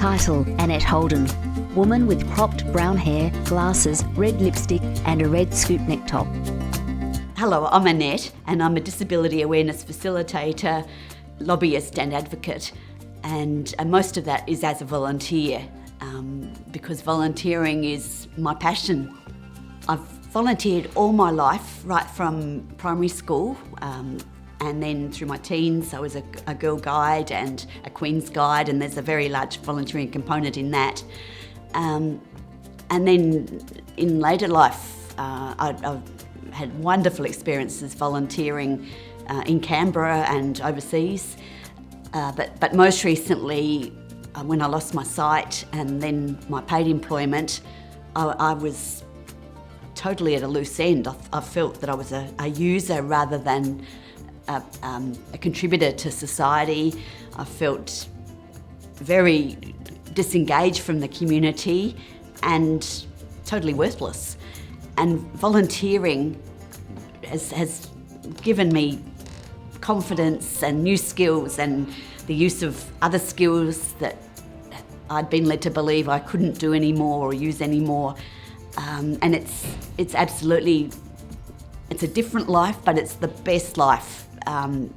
Title: Annette Holden. Woman with cropped brown hair, glasses, red lipstick and a red scoop neck top. Hello, I'm Annette and I'm a disability awareness facilitator, lobbyist and advocate, and most of that is as a volunteer because volunteering is my passion. I've volunteered all my life, right from primary school and then through my teens. I was a Girl Guide and a Queen's Guide, and there's a very large volunteering component in that. And then in later life, I've had wonderful experiences volunteering in Canberra and overseas. But most recently, when I lost my sight and then my paid employment, I was totally at a loose end. I felt that I was a user rather than a contributor to society. I felt very disengaged from the community and totally worthless. And volunteering has given me confidence and new skills and the use of other skills that I'd been led to believe I couldn't do anymore or use anymore. And it's absolutely, it's a different life, but it's the best life. I'm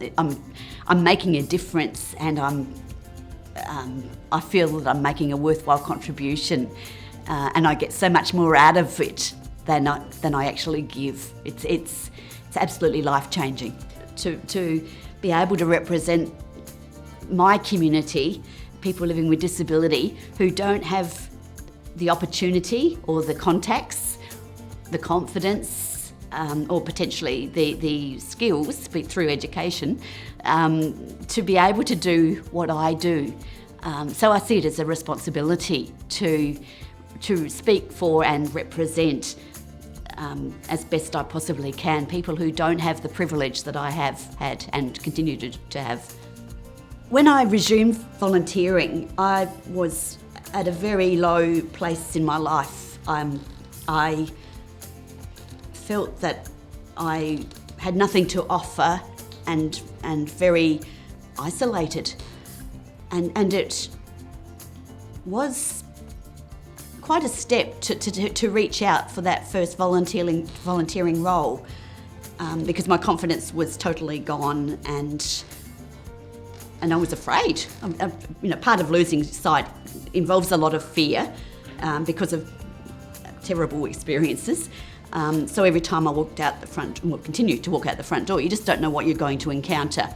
making a difference, and I feel that I'm making a worthwhile contribution, and I get so much more out of it than I actually give. It's absolutely life-changing to be able to represent my community, people living with disability who don't have the opportunity or the contacts, the confidence, or potentially the skills through education to be able to do what I do. So I see it as a responsibility to speak for and represent as best I possibly can people who don't have the privilege that I have had and continue to have. When I resumed volunteering, I was at a very low place in my life. I felt that I had nothing to offer and very isolated. And it was quite a step to reach out for that first volunteering role because my confidence was totally gone and I was afraid. Part of losing sight involves a lot of fear because of terrible experiences. So every time I walked out the front, and will continue to walk out the front door, you just don't know what you're going to encounter.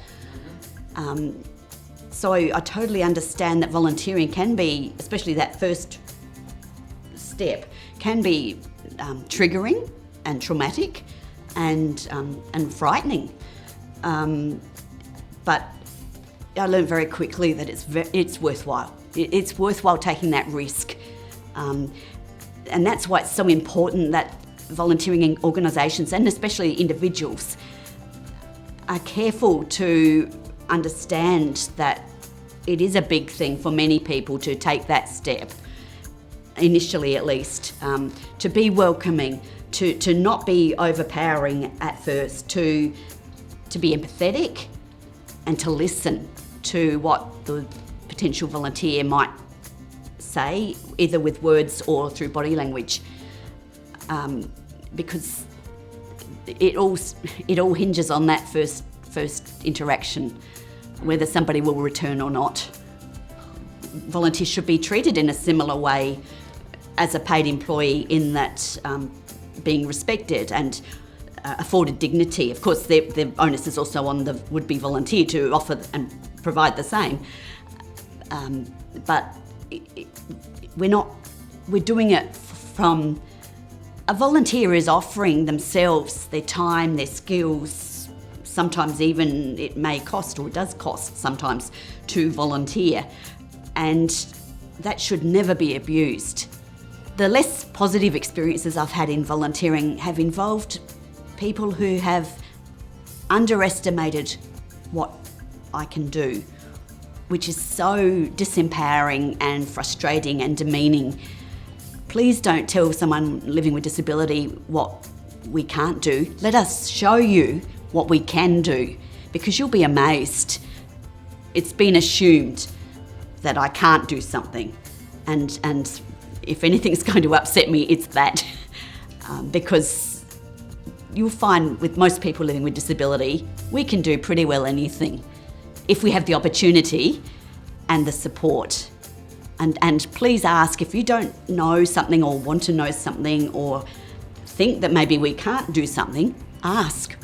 So I totally understand that volunteering can be, especially that first step, can be triggering and traumatic and frightening. But I learned very quickly that it's worthwhile. It's worthwhile taking that risk. And that's why it's so important that volunteering organisations, and especially individuals, are careful to understand that it is a big thing for many people to take that step, initially at least, to be welcoming, to not be overpowering at first, to be empathetic and to listen to what the potential volunteer might say, either with words or through body language, because it all hinges on that first interaction, whether somebody will return or not. Volunteers should be treated in a similar way as a paid employee, in that being respected and afforded dignity. Of course, the onus is also on the would-be volunteer to offer and provide the same. But we're doing it from, a volunteer is offering themselves, their time, their skills. Sometimes even it may cost, or it does cost sometimes, to volunteer. And that should never be abused. The less positive experiences I've had in volunteering have involved people who have underestimated what I can do, which is so disempowering and frustrating and demeaning. Please don't tell someone living with disability what we can't do. Let us show you what we can do, because you'll be amazed. It's been assumed that I can't do something. And if anything's going to upset me, it's that. Because you'll find with most people living with disability, we can do pretty well anything if we have the opportunity and the support. And please ask if you don't know something or want to know something or think that maybe we can't do something, ask.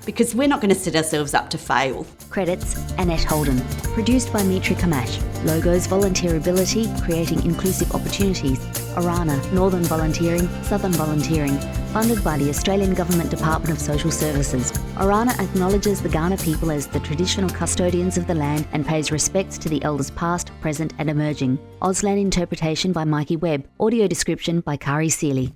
Because we're not going to set ourselves up to fail. Credits, Annette Holden. Produced by Mitri Kamash. Logos, Volunteerability, Creating Inclusive Opportunities. Orana, Northern Volunteering, Southern Volunteering. Funded by the Australian Government Department of Social Services. Orana acknowledges the Kaurna people as the traditional custodians of the land and pays respects to the elders past, present and emerging. Auslan interpretation by Mikey Webb. Audio description by Kari Seeley.